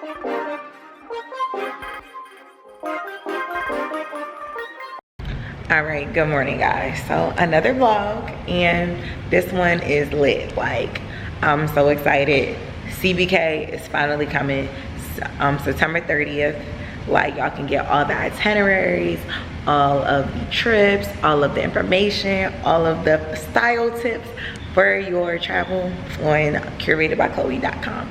All right, good morning guys. So another vlog, and this one is lit. Like, I'm so excited. CBK is finally coming September 30th. Like, y'all can get all the itineraries, all of the trips, all of the information, all of the style tips for your travel on curatedbykhloe.com.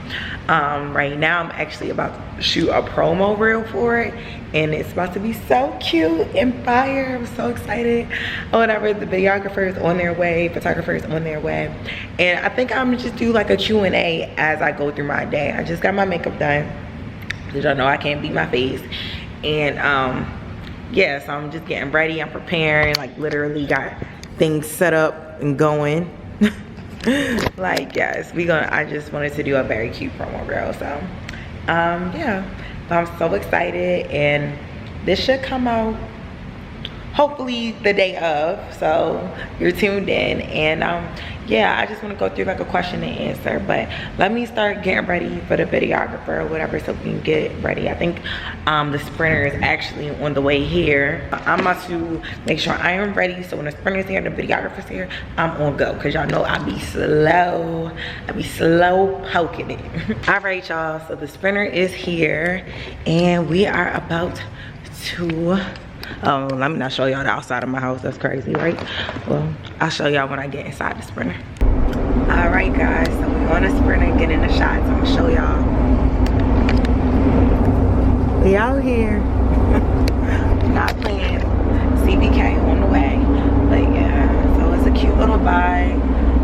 Right now I'm actually about to shoot a promo reel for it, and it's about to be so cute and fire. I'm so excited. Whatever, the videographer is on their way, photographer is on their way, and I think I'm gonna just do like a Q&A as I go through my day. I just got my makeup done because y'all know I can't beat my face, and yeah, so I'm just getting ready. I'm preparing, like literally got things set up and going. Like, yes, I just wanted to do a very cute promo reel. So yeah, but I'm so excited, and this should come out hopefully the day of, so you're tuned in. And yeah, I just want to go through like a question and answer, but let me start getting ready for the videographer or whatever so we can get ready. I think the sprinter is actually on the way here. I'm about to make sure I am ready, so when the sprinter's here and the videographer's here, I'm on go, because y'all know I be slow poking it. All right y'all, so the sprinter is here and we are about to let me not show y'all the outside of my house. That's crazy, right? Well, I'll show y'all when I get inside the sprinter. All right guys, so we're on the sprinter, getting the shots. I'm gonna show y'all. We out here. Not playing. CBK on the way. But yeah, so it's a cute little vibe.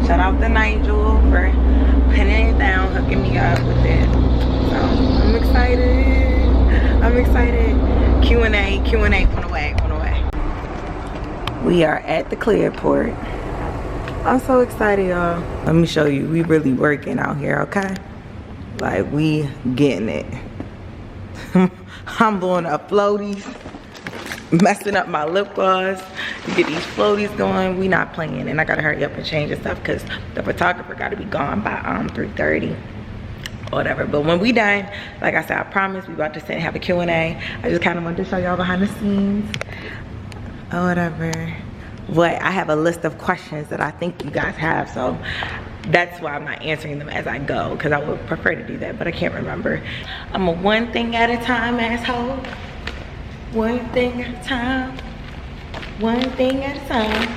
Shout out to Nigel for pinning it down, hooking me up with it. So I'm excited. I'm excited. Q&A on the way, We are at the Clearport. I'm so excited, y'all. Let me show you, we really working out here, okay? Like, we getting it. I'm blowing up floaties, messing up my lip gloss to get these floaties going. We not playing, and I gotta hurry up and change the stuff because the photographer gotta be gone by 3:30. Whatever, but when we done, like I said, I promise we about to sit and have a Q&A. I just kind of wanted to show y'all behind the scenes or whatever. But I have a list of questions that I think you guys have, so that's why I'm not answering them as I go, because I would prefer to do that, but I can't remember. I'm a one thing at a time asshole. One thing at a time. One thing at a time.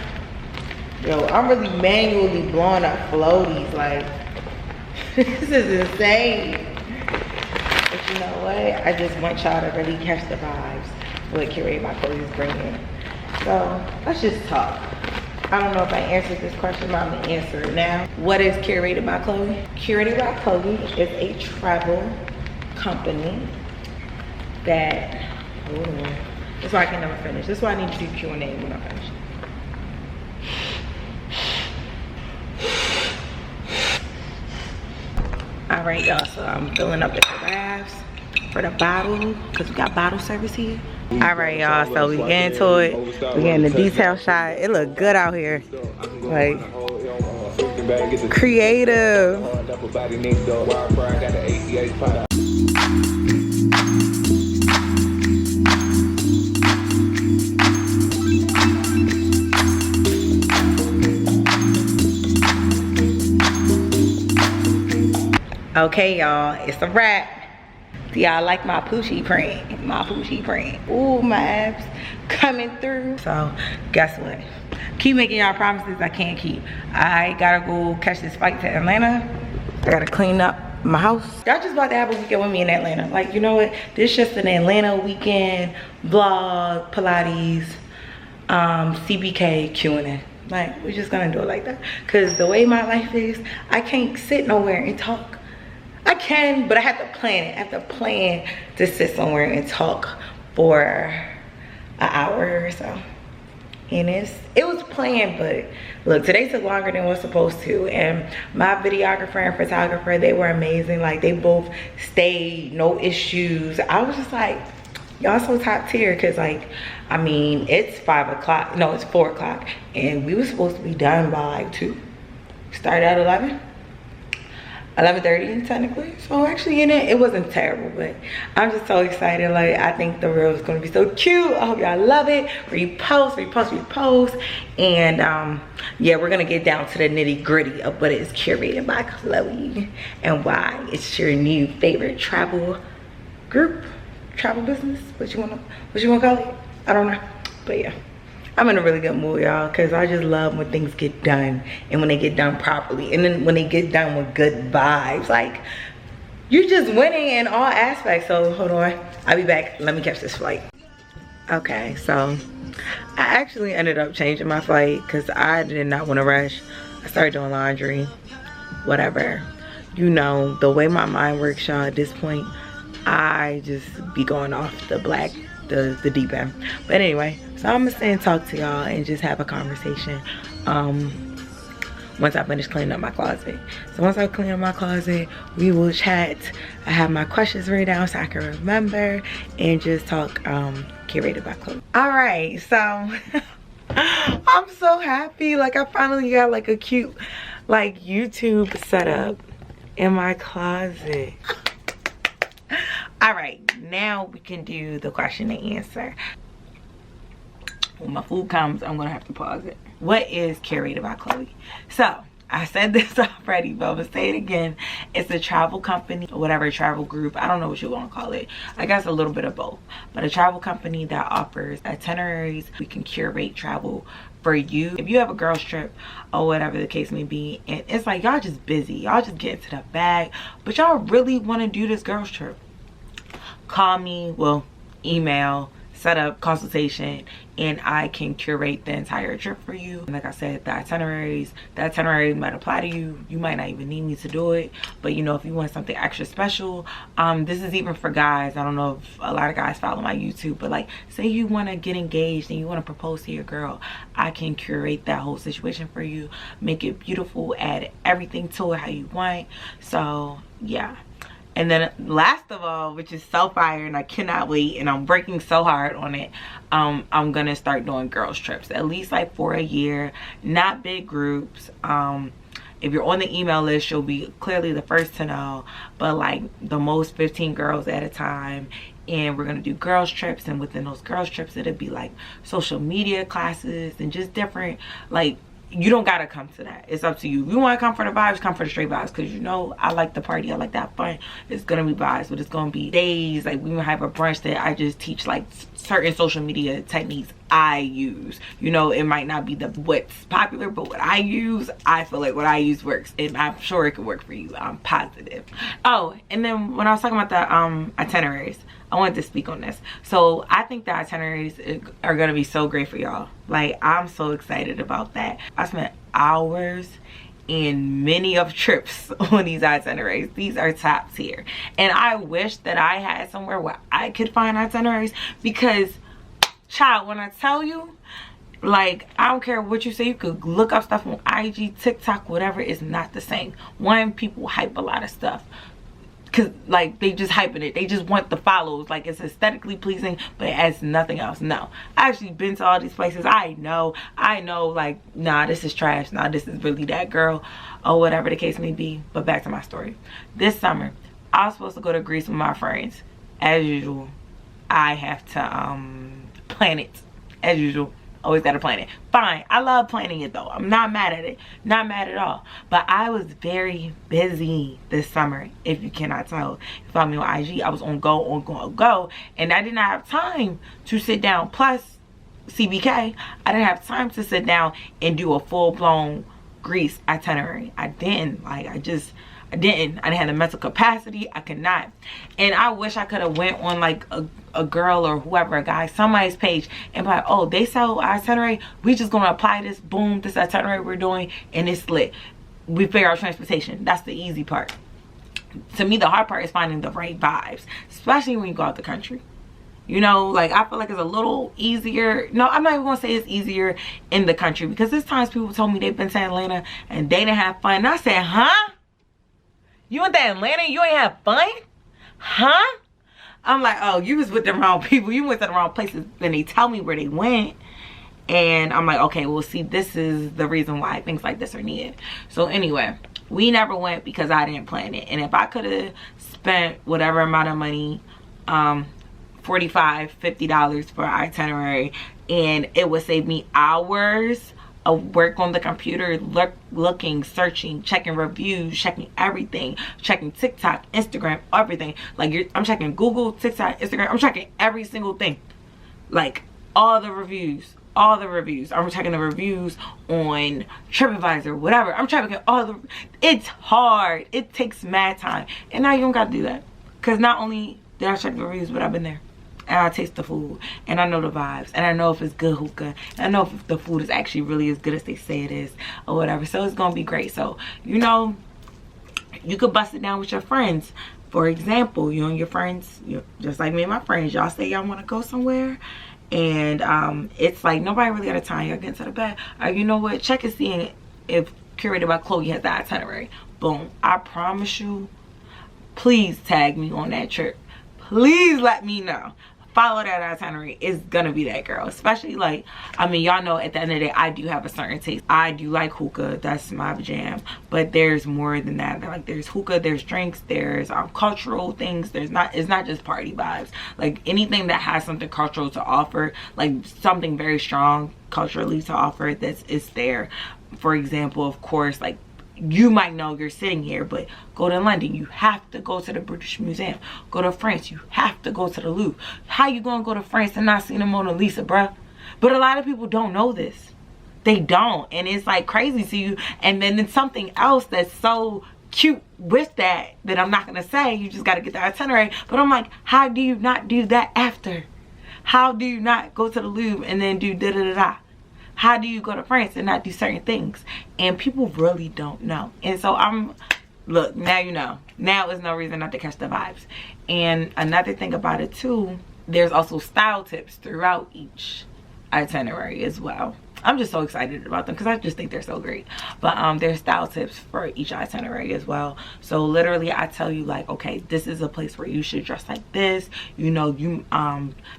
Yo, I'm really manually blowing up floaties, like, this is insane. But you know what? I just want y'all to really catch the vibes what Curated by Khloe is bringing. So let's just talk. I don't know if I answered this question, but I'm gonna answer it now. What is Curated by Khloe? Curated by Khloe is a travel company that, hold on. That's why I can never finish. That's why I need to do Q&A when I finish. All right, y'all, so I'm filling up the carafes for the bottle, because we got bottle service here. All right, y'all, so we get into it. We getting the detail shot. It look good out here. Like, creative. Okay, y'all, it's a wrap. Do y'all like my Poochie print? My Poochie print. Ooh, my abs coming through. So, guess what? Keep making y'all promises I can't keep. I gotta go catch this flight to Atlanta. I gotta clean up my house. Y'all just about to have a weekend with me in Atlanta. Like, you know what? This just an Atlanta weekend vlog, Pilates, CBK, Q&A. Like, we're just gonna do it like that. Cause the way my life is, I can't sit nowhere and talk. I can, but I have to plan it. I have to plan to sit somewhere and talk for an hour or so. And it was planned, but look, today took longer than it was supposed to. And my videographer and photographer, they were amazing. Like, they both stayed, no issues. I was just like, y'all so top tier, because like, I mean, it's 5 o'clock, no, it's 4 o'clock, and we were supposed to be done by like 2. Started at 11. 11:30 technically. So actually it wasn't terrible, but I'm just so excited. Like, I think the reel is gonna be so cute. I hope y'all love it. Repost, repost, repost. And yeah, we're gonna get down to the nitty gritty of what is curated by Khloe and why it's your new favorite travel group, travel business, what you wanna call it? I don't know, but yeah. I'm in a really good mood, y'all, because I just love when things get done and when they get done properly, and then when they get done with good vibes. Like, you're just winning in all aspects. So hold on, I'll be back. Let me catch this flight. Okay, so I actually ended up changing my flight because I did not want to rush. I started doing laundry, whatever. You know, the way my mind works, y'all, at this point, I just be going off the deep end. But anyway, so I'm gonna stay and talk to y'all and just have a conversation once I finish cleaning up my closet. So once I clean up my closet, we will chat. I have my questions written down so I can remember and just talk curated by Khloe. All right, so I'm so happy. Like, I finally got like a cute like YouTube setup in my closet. All right, now we can do the question and answer. When my food comes, I'm gonna have to pause it. What is Curated by Khloe? So, I said this already, but I'm gonna say it again. It's a travel company, or whatever, travel group. I don't know what you wanna call it. I guess a little bit of both. But a travel company that offers itineraries. We can curate travel for you. If you have a girls trip or whatever the case may be, and it's like y'all just busy. Y'all just get into the bag, but y'all really wanna do this girls trip. Call me, well, email, set up consultation, and I can curate the entire trip for you. And like I said, the itinerary might apply to you. You might not even need me to do it, but you know, if you want something extra special, this is even for guys. I don't know if a lot of guys follow my YouTube, but like, say you want to get engaged and you want to propose to your girl, I can curate that whole situation for you, make it beautiful, add everything to it how you want. So yeah. And then last of all, which is so fire and I cannot wait, and I'm working so hard on it, I'm gonna start doing girls trips, at least like for a year, not big groups. If you're on the email list, you'll be clearly the first to know, but like the most 15 girls at a time. And we're gonna do girls trips, and within those girls trips, it'll be like social media classes and just different, like, you don't gotta come to that. It's up to you. If you want to come for the vibes, come for the straight vibes, because you know I like the party, I like that fun. It's gonna be vibes, but it's gonna be days. Like, we gonna have a brunch that I just teach like certain social media techniques I use. You know, it might not be what's popular, but what I use, I feel like what I use works, and I'm sure it could work for you. I'm positive. Oh, and then when I was talking about the itineraries, I wanted to speak on this. So I think the itineraries are gonna be so great for y'all. Like, I'm so excited about that. I spent hours in many of trips on these itineraries. These are top tier. And I wish that I had somewhere where I could find itineraries, because child, when I tell you, like, I don't care what you say, you could look up stuff on IG, TikTok, whatever, it's not the same. One, people hype a lot of stuff, because like they just hyping it, they just want the follows, like it's aesthetically pleasing, but it has nothing else. No, I actually been to all these places. I know like, nah, this is trash, nah, this is really that girl, or whatever the case may be. But back to my story. This summer I was supposed to go to Greece with my friends. As usual, I have to plan it. As usual, always gotta plan it. Fine, I love planning it though. I'm not mad at it, not mad at all. But I was very busy this summer, if you cannot tell. If you follow me on IG, I was on go, and I did not have time to sit down. Plus CBK, I didn't have time to sit down and do a full-blown Greece itinerary. I didn't. Like, I didn't have the mental capacity. I could not. And I wish I could have went on like a girl or whoever, a guy, somebody's page, and be like, oh, they sell itinerary, we just gonna apply this, boom, this itinerary we're doing, and it's lit. We figure out transportation. That's the easy part. To me, the hard part is finding the right vibes, especially when you go out the country. You know, like, I feel like it's a little easier. No, I'm not even gonna say it's easier in the country, because there's times people told me they've been to Atlanta and they didn't have fun. And I said, huh? You went to Atlanta, you ain't have fun? Huh? I'm like, oh, you was with the wrong people. You went to the wrong places. Then they tell me where they went. And I'm like, okay, well, see, this is the reason why things like this are needed. So anyway, We never went because I didn't plan it. And if I could have spent whatever amount of money, $45, $50 for an itinerary, and it would save me hours of work on the computer, looking, searching, checking reviews, checking everything, checking TikTok, Instagram, everything. Like, I'm checking Google, TikTok, Instagram. I'm checking every single thing. Like, all the reviews. I'm checking the reviews on TripAdvisor, whatever. I'm checking all the... It's hard. It takes mad time. And now you don't got to do that. Because not only did I check the reviews, but I've been there. And I taste the food, and I know the vibes, and I know if it's good hookah, and I know if the food is actually really as good as they say it is, or whatever. So it's gonna be great. So, you know, you could bust it down with your friends. For example, you and your friends, just like me and my friends, y'all say y'all want to go somewhere, and it's like nobody really got a time. Y'all get into the bed. You know what? Check and see if Curated by Khloe has the itinerary. Boom. I promise you. Please tag me on that trip. Please let me know. Follow that itinerary. It's gonna be that girl. Especially, like, I mean, y'all know at the end of the day, I do have a certain taste. I do like hookah. That's my jam. But there's more than that. Like, there's hookah, there's drinks, there's cultural things. It's not just party vibes. Like, anything that has something cultural to offer, like something very strong culturally to offer, is there. For example, of course, like, you might know you're sitting here, but go to London, you have to go to the British Museum. Go to France, you have to go to the Louvre. How you gonna go to France and not see the Mona Lisa, bruh? But a lot of people don't know this. They don't, and it's like crazy to you. And then there's something else that's so cute with that I'm not gonna say. You just gotta get the itinerary. But I'm like, how do you not do that after? How do you not go to the Louvre and then do da-da-da-da? How do you go to France and not do certain things? And people really don't know. And so look, now you know. Now is no reason not to catch the vibes. And another thing about it too, there's also style tips throughout each itinerary as well. I'm just so excited about them because I just think they're so great. But there's style tips for each itinerary as well. So literally I tell you, like, okay, this is a place where you should dress like this. You know, you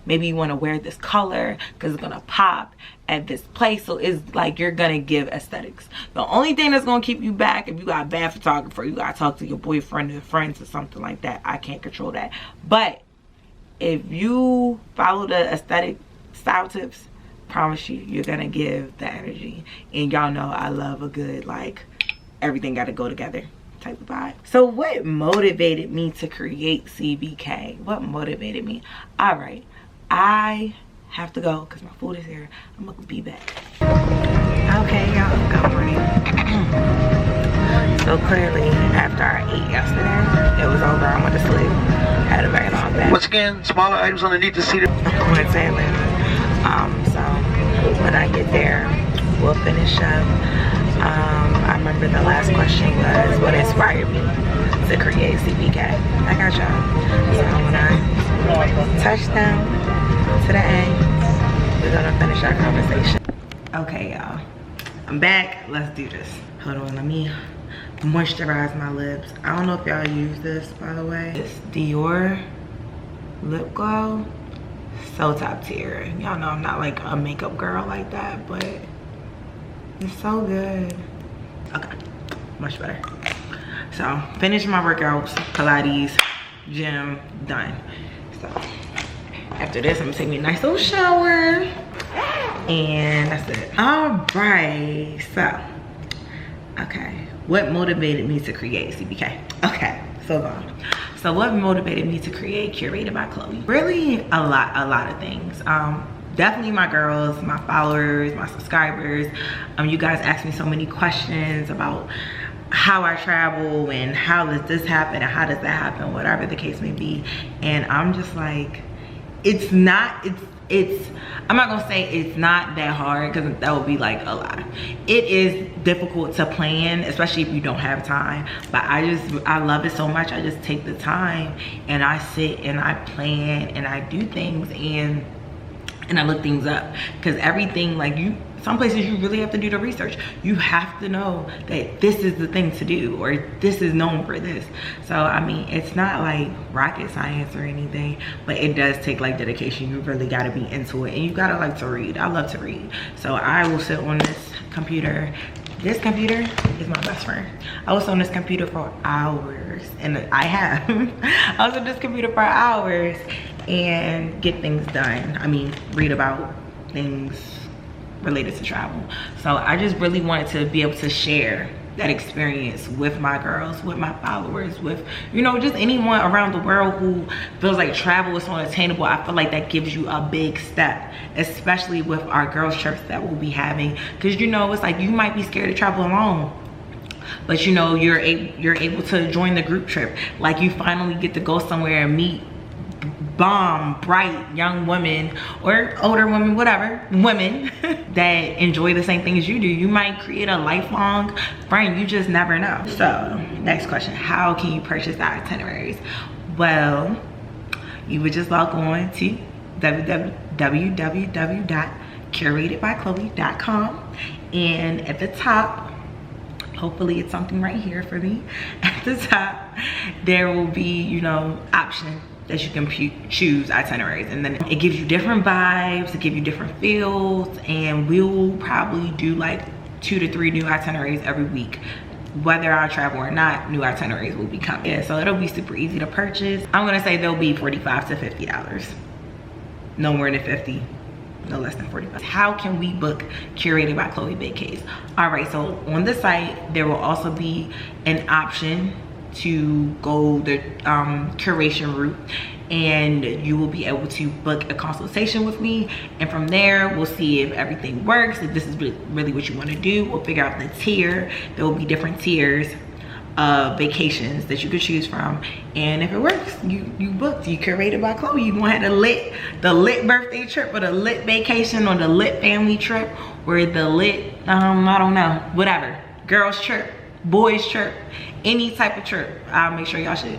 maybe you want to wear this color because it's gonna pop at this place. So it's like you're gonna give aesthetics. The only thing that's gonna keep you back, if you got a bad photographer, you gotta talk to your boyfriend or friends or something like that. I can't control that. But if you follow the aesthetic style tips, promise you, you're gonna give the energy. And y'all know I love a good, like, everything gotta go together type of vibe. So what motivated me to create CBK? What motivated me? All right, I have to go because my food is here. I'm gonna be back. Okay, y'all, good morning. So clearly, after I ate yesterday, it was over. I went to sleep. Had a very long day. Once again, smaller items underneath the seat. I went to Atlanta. So when I get there, we'll finish up. I remember the last question was what inspired me to create CBK. I got y'all. So when I touch down to the end, we're gonna finish our conversation. Okay, y'all, I'm back. Let's do this. Hold on, let me moisturize my lips. I don't know if y'all use this, by the way. This Dior lip glow. So top tier. Y'all know I'm not like a makeup girl like that, but it's so good. Okay, much better. So finished my workouts, Pilates, gym, done. So after this, I'm gonna take me a nice little shower, and that's it. All right, so okay, what motivated me to create CBK? Okay, so long. So what motivated me to create Curated by Khloe? Really a lot of things. Definitely my girls, my followers, my subscribers. You guys ask me so many questions about how I travel and how does this happen and how does that happen, whatever the case may be. And I'm just like, I'm not gonna say it's not that hard because that would be like a lie. It is difficult to plan, especially if you don't have time, but I love it so much. I just take the time and I sit and I plan and I do things and I look things up, because everything, like, some places you really have to do the research. You have to know that this is the thing to do, or this is known for this. So I mean, it's not like rocket science or anything, but it does take like dedication. You really got to be into it, and you gotta like to read. I love to read, so I will sit on this computer, This computer is my best friend. I was on this computer for hours, and I was on this computer for hours and get things done. I mean, read about things related to travel. So I just really wanted to be able to share that experience with my girls, with my followers, with, you know, just anyone around the world who feels like travel is unattainable. I feel like that gives you a big step, especially with our girls trips that we'll be having, because, you know, it's like you might be scared to travel alone, but, you know, you're able to join the group trip. Like, you finally get to go somewhere and meet bomb bright young women or older women, whatever, women that enjoy the same thing as you do. You might create a lifelong friend, you just never know. So next question, how can you purchase the itineraries? Well, you would just log on to www.curatedbykhloe.com, and at the top, hopefully it's something right here for me, at the top there will be, you know, option that you can choose itineraries, and then it gives you different vibes, it gives you different feels, and we'll probably do like 2 to 3 new itineraries every week. Whether I travel or not, new itineraries will be coming. Yeah, so it'll be super easy to purchase. I'm gonna say they'll be $45 to $50. No more than 50, no less than 45. How can we book Curated by Khloe vacays? All right, so on the site, there will also be an option to go the curation route, and you will be able to book a consultation with me, and from there we'll see if everything works, if this is really what you want to do. We'll figure out the tier. There will be different tiers of vacations that you could choose from, and if it works, you booked. You Curated by Khloe. You gonna have the lit birthday trip, or the lit vacation, or the lit family trip, or the lit I don't know, whatever, girls trip, boys trip, any type of trip. I'll make sure y'all should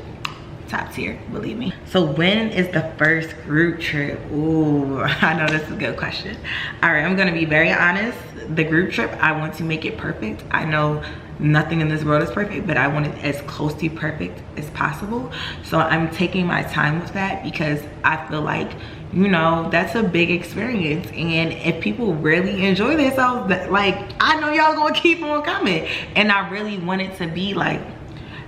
top tier, believe me. So when is the first group trip? Ooh, I know this is a good question. All right, I'm gonna be very honest. The group trip, I want to make it perfect. I know nothing in this world is perfect, but I want it as close to perfect as possible. So I'm taking my time with that, because I feel like, you know, that's a big experience, and if people really enjoy themselves, like, I know y'all gonna keep on coming, and I really want it to be like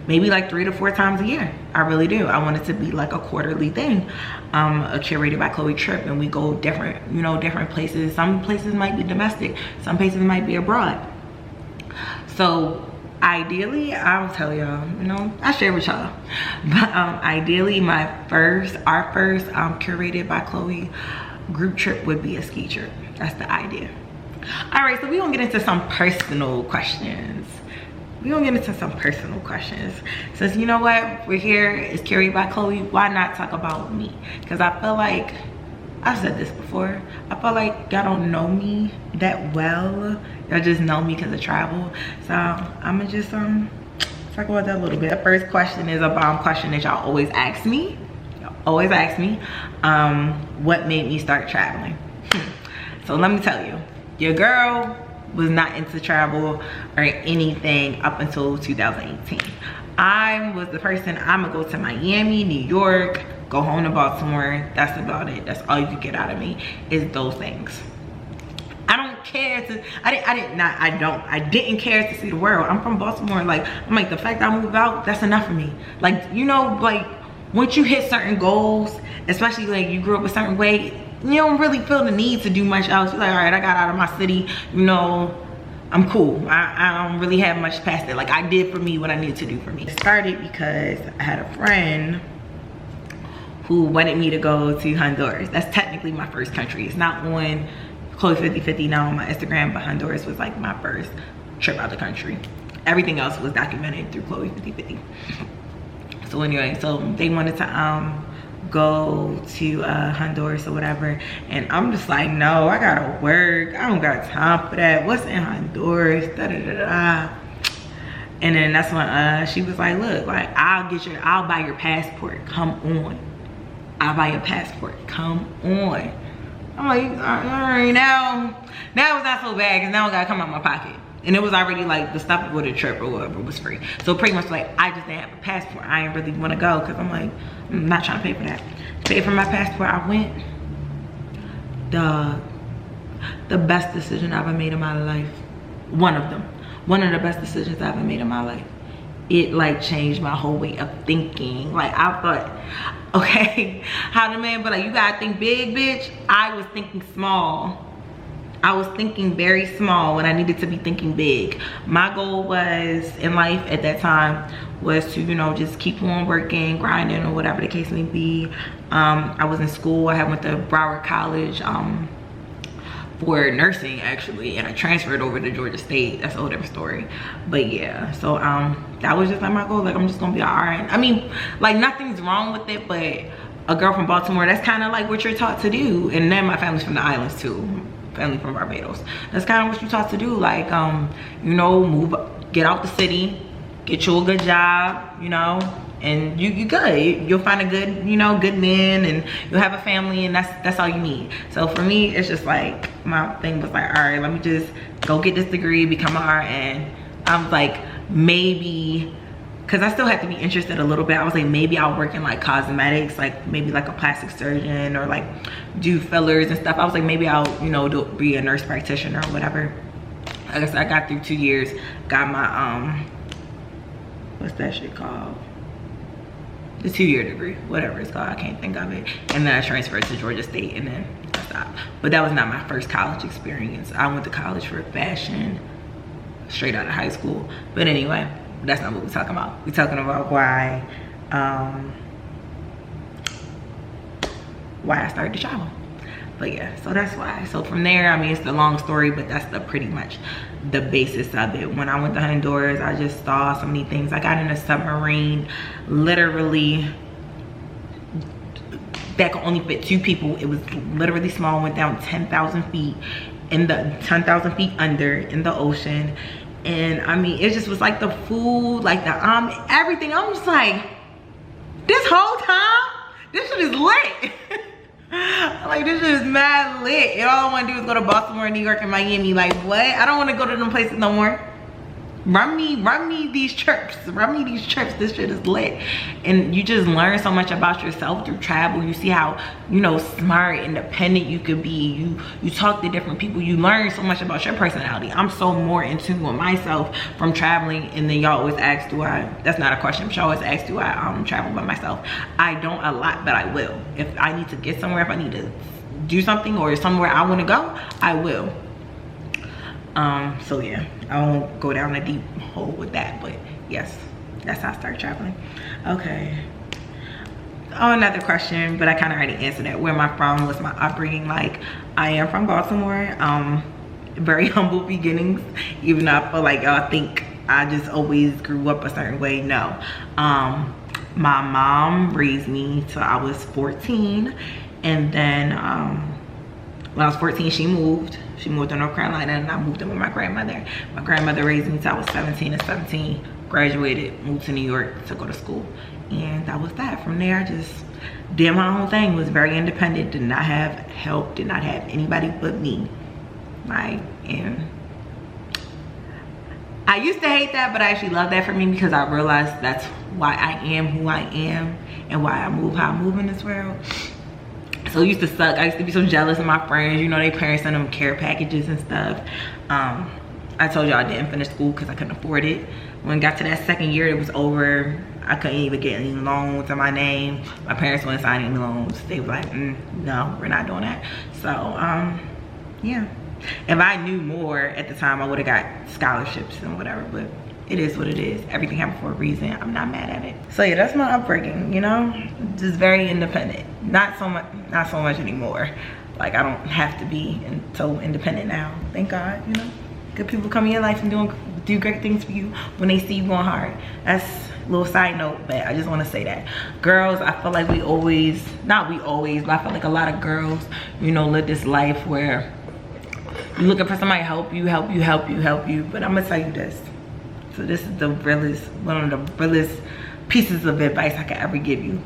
maybe like 3 to 4 times a year. I really do. I want it to be like a quarterly thing, a Curated by Khloe trip, and we go different, you know, different places. Some places might be domestic, some places might be abroad. So ideally, I'll tell y'all, you know, I share with y'all, but ideally our first Curated by Khloe group trip would be a ski trip. That's the idea. All right, so we're gonna get into some personal questions. Since, you know what, we're here, it's Curated by Khloe, why not talk about me? Because I feel like, I've said this before, I feel like y'all don't know me that well. Y'all just know me because of travel. So I'm gonna just talk about that a little bit. The first question is a bomb question that y'all always ask me. What made me start traveling? So let me tell you, your girl was not into travel or anything up until 2018. I was the person, I'm gonna go to Miami, New York, go home to Baltimore. That's about it. That's all you can get out of me, is those things. I don't care to, I didn't care to see the world. I'm from Baltimore. Like, I'm like, the fact I moved out, that's enough for me. Like, you know, like, once you hit certain goals, especially like you grew up a certain way, you don't really feel the need to do much else. You're like, all right, I got out of my city, you know, I'm cool. I don't really have much past it. Like, I did for me what I needed to do for me. It started because I had a friend who wanted me to go to Honduras. That's technically my first country. It's not on Khloe 5050 now on my Instagram, but Honduras was like my first trip out of the country. Everything else was documented through Khloe 5050. So anyway, so they wanted to go to Honduras or whatever, and I'm just like, no, I gotta work, I don't got time for that. What's in Honduras? Da, da, da, da. And then that's when she was like, look, like, I'll buy your passport, come on. I'll buy your passport, come on. I'm like, all right, now it's not so bad, because now I gotta come out my pocket. And it was already like the stuff with a trip or whatever was free. So pretty much like, I just didn't have a passport. I didn't really want to go, because I'm like, I'm not trying to pay for that. Paid for my passport, I went. The best decision I ever made in my life. One of them. one of the best decisions I ever made in my life. It like changed my whole way of thinking. Like I thought, okay, how the man, but like, you gotta think big, bitch. I was thinking small. I was thinking very small when I needed to be thinking big. My goal was in life at that time was to, you know, just keep on working, grinding, or whatever the case may be. I was in school. I had went to Broward College for nursing actually, and I transferred over to Georgia State. That's a whole different story. But yeah, so that was just like my goal. Like, I'm just gonna be an RN. I mean, like, nothing's wrong with it, but a girl from Baltimore, that's kind of like what you're taught to do. And then my family's from the islands too. Family from Barbados. That's kind of what you're taught to do. Like, you know, move, get out the city, get you a good job, you know, and you good. You'll find a good, you know, good man, and you'll have a family, and that's all you need. So for me, it's just like, my thing was like, all right, let me just go get this degree, become an RN. I was like, maybe, because I still had to be interested a little bit. I was like, maybe I'll work in like cosmetics, like maybe like a plastic surgeon, or like do fillers and stuff. I was like, maybe I'll, you know, be a nurse practitioner or whatever. I guess I got through 2 years, got my what's that shit called? The 2-year degree, whatever it's called, I can't think of it. And then I transferred to Georgia State, and then I stopped. But that was not my first college experience. I went to college for fashion straight out of high school. But anyway, that's not what we're talking about. We're talking about why I started to travel. But yeah, so that's why. So from there, I mean, it's the long story, but that's the pretty much the basis of it. When I went to Honduras, I just saw so many things. I got in a submarine, literally, that could only fit 2 people. It was literally small, went down 10,000 feet, in the 10,000 feet under in the ocean. And I mean, it just was like the food, like the everything. I'm just like, this whole time, this shit is lit. Like, this shit is mad lit. And all I want to do is go to Baltimore, New York, and Miami. Like, what? I don't want to go to them places no more. Run me these trips. Run me these trips. This shit is lit. And you just learn so much about yourself through travel. You see how, you know, smart, independent you could be. You talk to different people. You learn so much about your personality. I'm so more in tune with myself from traveling. And then y'all always ask, do I, that's not a question, but y'all always ask, do I travel by myself? I don't a lot, but I will. If I need to get somewhere, if I need to do something, or somewhere I want to go, I will. So yeah, I won't go down a deep hole with that, but yes, that's how I started traveling. Okay. Oh, another question, but I kind of already answered that. Where am I from? What's my upbringing like? I am from Baltimore. Very humble beginnings, even though I feel like y'all think I just always grew up a certain way. No. My mom raised me till I was 14, and then when I was 14, she moved to North Carolina, and I moved in with my grandmother. My grandmother raised me till I was 17. At 17, graduated, moved to New York to go to school. And that was that. From there, I just did my own thing, was very independent, did not have help, did not have anybody but me. Like, and I used to hate that, but I actually love that for me, because I realized that's why I am who I am, and why I move how I move in this world. So it used to suck. I used to be so jealous of my friends. You know, their parents sent them care packages and stuff. I told y'all I didn't finish school because I couldn't afford it. When it got to that second year, it was over. I couldn't even get any loans in my name. My parents wouldn't sign any loans. They were like, no, we're not doing that. So, yeah. If I knew more at the time, I would have got scholarships and whatever, but it is what it is. Everything happened for a reason. I'm not mad at it. So yeah, that's my upbringing, you know? Just very independent. Not so much anymore. Like, I don't have to be so independent now. Thank God, you know? Good people come in your life and do great things for you when they see you going hard. That's a little side note, but I just want to say that. Girls, I feel like not we always, but I feel like a lot of girls, you know, live this life where you're looking for somebody to help you. But I'm gonna tell you this. So this is the realest, one of the realest pieces of advice I could ever give you.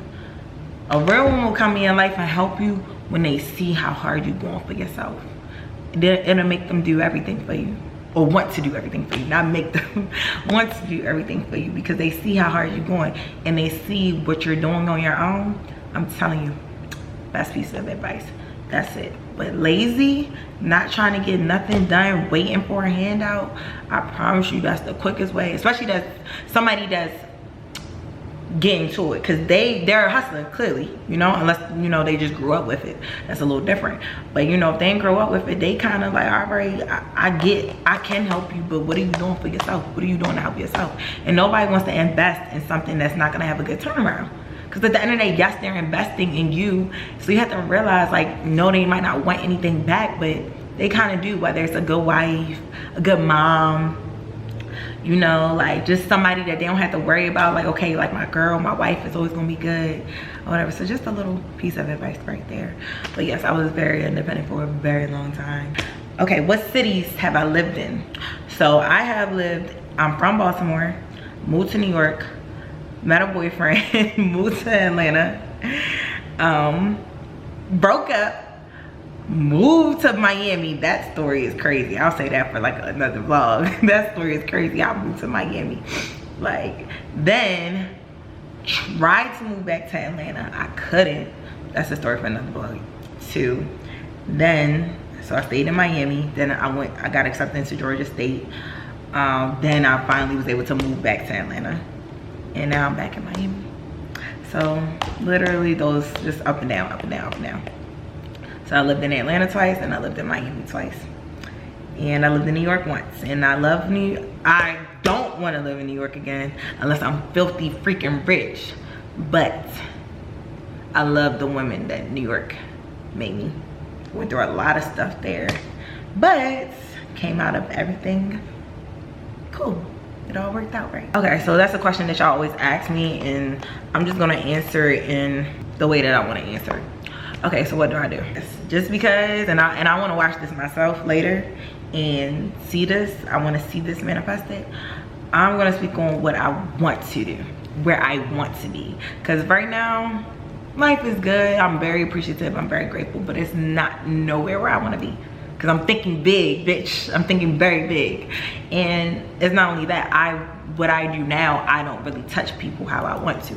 A real woman will come in your life and help you when they see how hard you're going for yourself. It'll make them do everything for you, or want to do everything for you. Not make them want to do everything for you, because they see how hard you're going and they see what you're doing on your own. I'm telling you, best piece of advice. That's it. But lazy, not trying to get nothing done, waiting for a handout, I promise you that's the quickest way, especially that's somebody that's getting to it, because they're hustling clearly, you know, unless, you know, they just grew up with it. That's a little different. But you know, if they didn't grow up with it, they kind of like, all right, I can help you, but what are you doing for yourself? What are you doing to help yourself? And nobody wants to invest in something that's not gonna have a good turnaround. Because at the end of the day, yes, they're investing in you, so you have to realize, like, no, they might not want anything back, but they kind of do, whether it's a good wife, a good mom, you know, like just somebody that they don't have to worry about, like, okay, like my girl, my wife is always gonna be good or whatever. So just a little piece of advice right there. But yes, I was very independent for a very long time. Okay, what cities have I lived in? So I'm from Baltimore, moved to New York, met a boyfriend, moved to Atlanta, broke up, moved to Miami. That story is crazy. I'll say that for like another vlog. That story is crazy. I moved to Miami. Like, then tried to move back to Atlanta. I couldn't. That's a story for another vlog too. Then, so I stayed in Miami. Then I got accepted into Georgia State. Then I finally was able to move back to Atlanta. And now I'm back in Miami. So literally those just up and down, up and down, up and down. So I lived in Atlanta twice and I lived in Miami twice. And I lived in New York once. And I love I don't want to live in New York again unless I'm filthy freaking rich. But I love the women that New York made me. Went through a lot of stuff there. But came out of everything cool. It all worked out right. Okay, so that's a question that y'all always ask me, and I'm just gonna answer it in the way that I want to answer it. Okay, so what do I do? Just because, and I want to watch this myself later and see this, I want to see this manifested. I'm gonna speak on what I want to do, where I want to be, because right now life is good. I'm very appreciative, I'm very grateful, but it's not nowhere where I want to be. Because I'm thinking big, bitch. I'm thinking very big. And it's not only that, what I do now, I don't really touch people how I want to.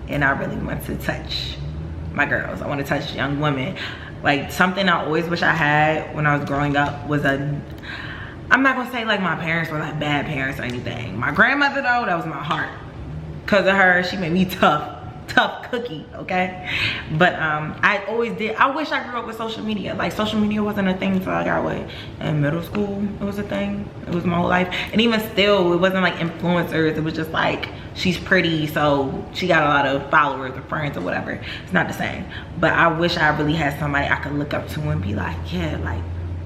And I really want to touch my girls. I want to touch young women. Like, something I always wish I had when I was growing up was I'm not gonna say like my parents were like bad parents or anything. My grandmother though, that was my heart. Cause of her, she made me tough cookie, okay? But I always did. I wish I grew up with social media. Like, social media wasn't a thing until I got away. In middle school, it was a thing. It was my whole life. And even still, it wasn't like influencers. It was just like, she's pretty, so she got a lot of followers or friends or whatever. It's not the same. But I wish I really had somebody I could look up to and be like, yeah, like,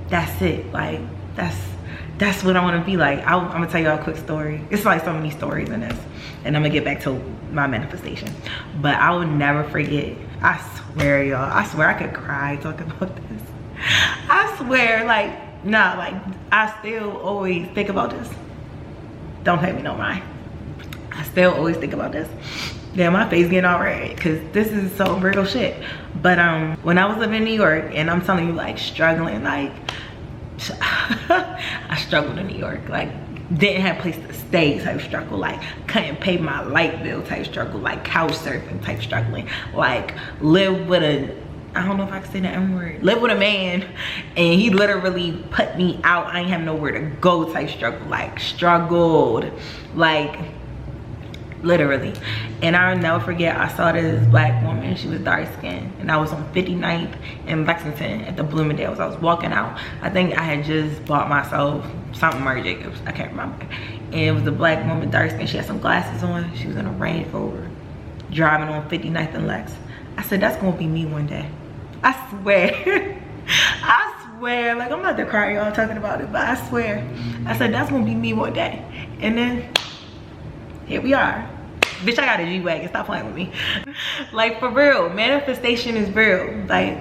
that's it. Like, that's what I want to be like. I'm gonna tell y'all a quick story. It's like so many stories in this, and I'm gonna get back to my manifestation. But I will never forget. I swear, y'all. I swear I could cry talking about this. I swear, like, nah, like, I still always think about this. Don't pay me no mind. I still always think about this. Yeah, my face getting all red because this is so real shit. But when I was living in New York, and I'm telling you, like, struggling, like, I struggled in New York, like didn't have a place to stay type struggle, like couldn't pay my light bill type struggle, like couch surfing type struggling, like live with I don't know if I can say the M word, live with a man and he literally put me out, I ain't have nowhere to go type struggle, like struggled, like literally. And I'll never forget, I saw this black woman, she was dark skinned, and I was on 59th in Lexington at the Bloomingdale's. I was walking out, I think I had just bought myself something Mary Jacobs, I can't remember, and it was a black woman, dark skinned, she had some glasses on, she was in a Range Rover driving on 59th and Lex. I said, that's gonna be me one day, I swear. I swear, like, I'm not to cry y'all talking about it, but I swear, I said that's gonna be me one day. And then here we are. Bitch, I got a G-Wagon, stop playing with me. Like, for real, manifestation is real. Like,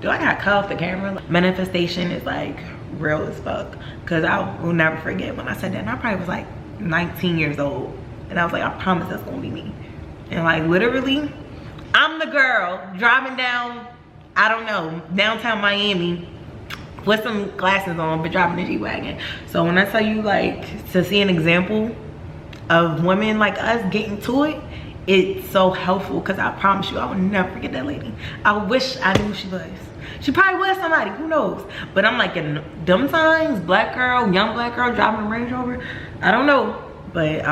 do I got cut off the camera? Manifestation is like real as fuck. Cause I will never forget when I said that, and I probably was like 19 years old. And I was like, I promise that's gonna be me. And like, literally, I'm the girl driving down, I don't know, downtown Miami with some glasses on, but driving a G-Wagon. So when I tell you, like, to see an example of women like us getting to it it's so helpful because I promise you I will never forget that lady. I wish I knew who she was. She probably was somebody, who knows? But I'm like, in them times, black girl, young black girl driving a Range Rover, I don't know. But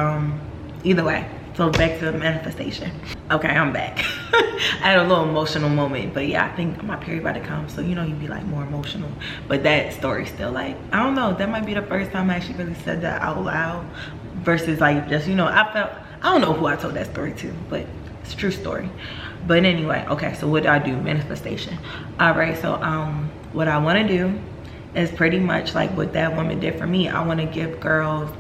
either way, so back to manifestation. Okay, I'm back. I had a little emotional moment, but yeah, I think my period about to come, so you know, you'd be like more emotional. But that story still, like, I don't know, that might be the first time I actually really said that out loud versus like just, you know, I don't know who I told that story to, but it's a true story. But anyway, okay, so what do I do? Manifestation. All right, so what I want to do is pretty much like what that woman did for me. I want to give girls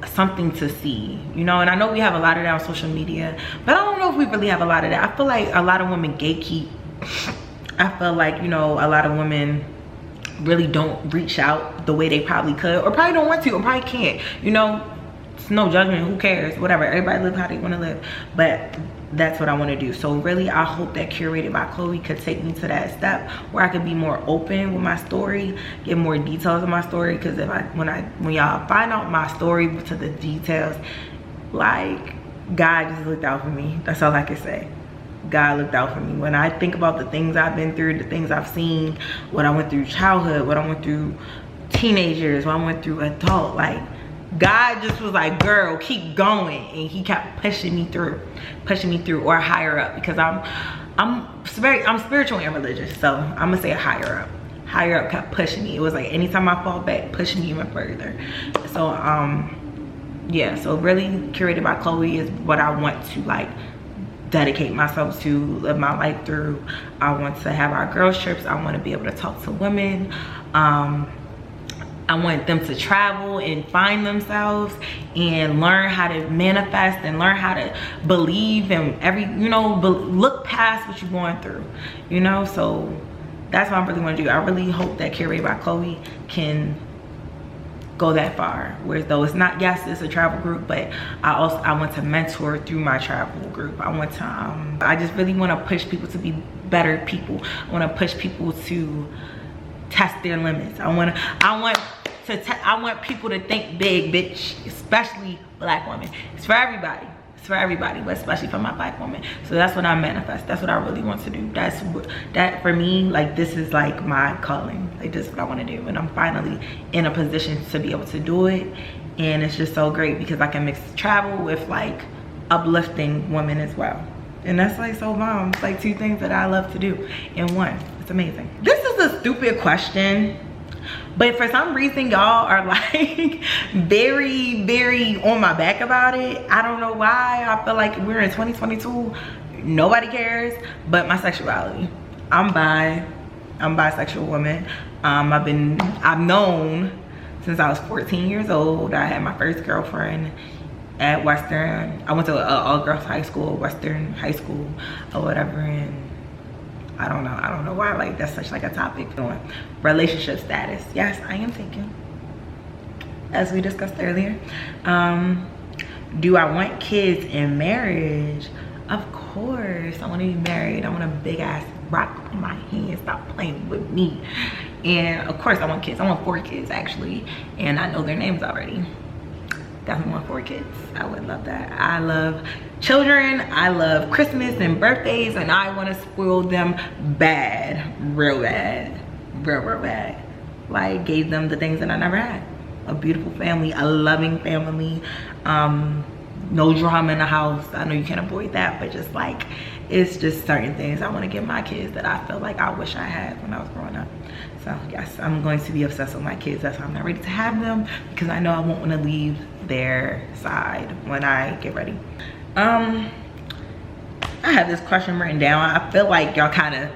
something to see, you know. And I know we have a lot of that on social media, but I don't know if we really have a lot of that. I feel like a lot of women gatekeep. I feel like, you know, a lot of women really don't reach out the way they probably could, or probably don't want to, or probably can't, you know. It's no judgment, who cares, whatever, everybody live how they want to live. But that's what I want to do. So really, I hope that Curated by Khloe could take me to that step where I could be more open with my story, get more details of my story. Because when y'all find out my story to the details, like, God just looked out for me. That's all I can say. God looked out for me. When I think about the things I've been through, the things I've seen, what I went through childhood, what I went through teenagers, what I went through adult, like, God just was like, girl, keep going. And he kept pushing me through, or higher up, because I'm spiritual and religious, so I'm gonna say higher up kept pushing me. It was like anytime I fall back, pushing me even further. So yeah, so really Curated by Khloe is what I want to like dedicate myself to, live my life through. I want to have our girls trips. I want to be able to talk to women. I want them to travel and find themselves and learn how to manifest and learn how to believe and look past what you're going through, you know. So that's what I really want to do. I really hope that Curated by Khloe can go that far, where though it's not, yes, it's a travel group, but I want to mentor through my travel group. I want to I just really want to push people to be better people. I want to push people to test their limits. I want people to think big, bitch, especially black women. It's for everybody. It's for everybody, but especially for my black woman. So that's what I manifest. That's what I really want to do. That for me, like, this is like my calling. Like, this is what I want to do, and I'm finally in a position to be able to do it. And it's just so great because I can mix travel with like uplifting women as well. And that's like so bomb. It's like two things that I love to do in one. It's amazing. This is a stupid question, but for some reason y'all are like very, very on my back about it. I don't know why. I feel like we're in 2022. Nobody cares. But my sexuality. I'm bisexual woman. I've known since I was 14 years old. I had my first girlfriend at Western. I went to an all-girls high school, Western high school or whatever, and I don't know why like that's such like a topic. Relationship status. Yes, I am taken, as we discussed earlier. Do I want kids in marriage? Of course, I want to be married. I want a big ass rock in my hand. Stop playing with me. And of course I want kids. I want 4 kids actually, and I know their names already. Definitely want 4 kids. I would love that. I love children. I love Christmas and birthdays, and I want to spoil them bad, real bad, real bad. Like, gave them the things that I never had. A beautiful family, a loving family, no drama in the house. I know you can't avoid that, but just like, it's just certain things I want to give my kids that I feel like I wish I had when I was growing up. So yes, I'm going to be obsessed with my kids. That's why I'm not ready to have them, because I know I won't want to leave their side when I get ready. I have this question written down. I feel like y'all kind of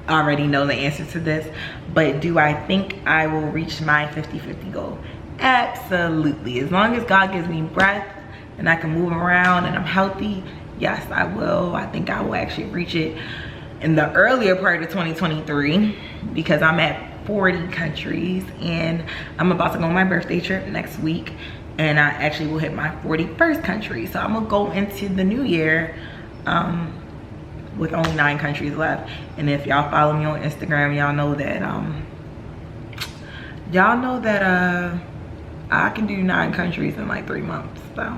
already know the answer to this, but do I think I will reach my 50-50 goal? Absolutely. As long as God gives me breath and I can move around and I'm healthy, yes, I will. I think I will actually reach it in the earlier part of 2023, because I'm at 40 countries and I'm about to go on my birthday trip next week, and I actually will hit my 41st country. So I'm gonna go into the new year with only 9 countries left. And if y'all follow me on Instagram, y'all know that I can do 9 countries in like 3 months. So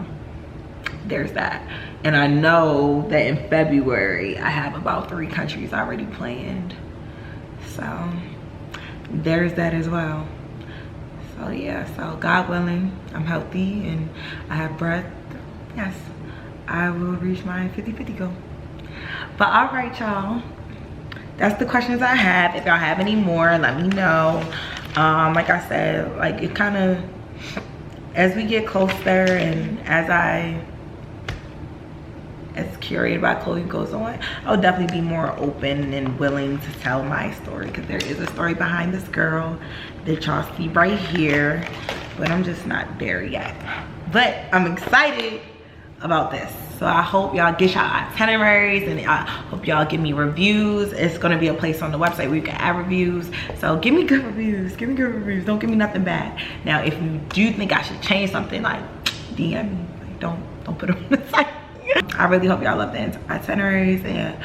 there's that. And I know that in February I have about 3 countries already planned, so there's that as well. So yeah, so God willing, I'm healthy and I have breath. Yes, I will reach my 50-50 goal. But all right, y'all, that's the questions I have. If y'all have any more, let me know. Like I said, like it kind of, as we get closer and as Curated by Khloe goes on, I'll definitely be more open and willing to tell my story, because there is a story behind this girl that y'all see right here, but I'm just not there yet. But I'm excited about this. So I hope y'all get y'all itineraries, and I hope y'all give me reviews. It's gonna be a place on the website where you can add reviews. So give me good reviews, give me good reviews. Don't give me nothing bad. Now, if you do think I should change something, like DM me. Like, don't put it on the site. I really hope y'all love the itineraries, and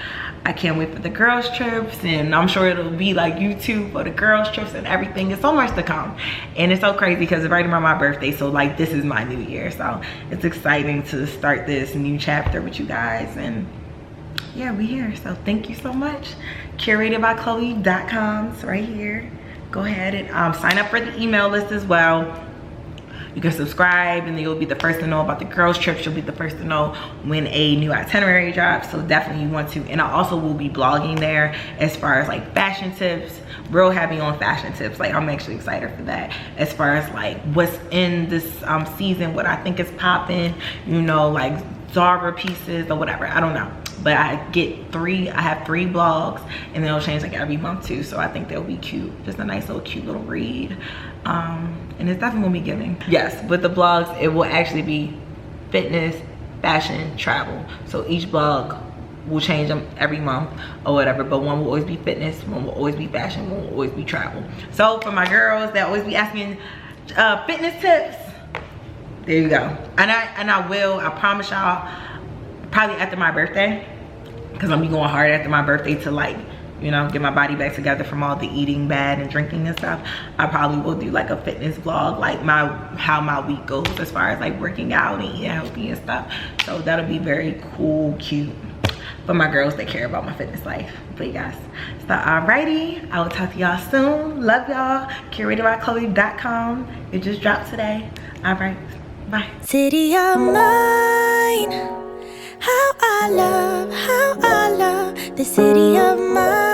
I can't wait for the girls trips, and I'm sure it'll be like YouTube for the girls trips and everything. There's so much to come, and it's so crazy because it's right around my birthday, so like this is my new year, so it's exciting to start this new chapter with you guys. And yeah, we here. So thank you so much. CuratedByKhloe.com, it's right here. Go ahead and sign up for the email list as well. You can subscribe, and then you'll be the first to know about the girls trips. You'll be the first to know when a new itinerary drops, so definitely you want to. And I also will be blogging there as far as like fashion tips, real heavy on fashion tips. Like I'm actually excited for that, as far as like what's in this season, what I think is popping, you know, like Zara pieces or whatever, I don't know. But I have 3 blogs, and they'll change like every month too, so I think they'll be cute. Just a nice little cute little read. And it's definitely gonna be giving. Yes, with the blogs, it will actually be fitness, fashion, travel. So each blog will change them every month or whatever, but one will always be fitness, one will always be fashion, one will always be travel. So for my girls that always be asking fitness tips, there you go. And I promise y'all, probably after my birthday, because I'm gonna be going hard after my birthday to, like, you know, get my body back together from all the eating bad and drinking and stuff. I probably will do like a fitness vlog, like how my week goes as far as like working out and eating healthy and stuff. So that'll be very cool, cute for my girls that care about my fitness life. But yes, so alrighty, I will talk to y'all soon. Love y'all. CuratedByKhloe.com. It just dropped today. All right, bye. City of mine, how I love the city of mine.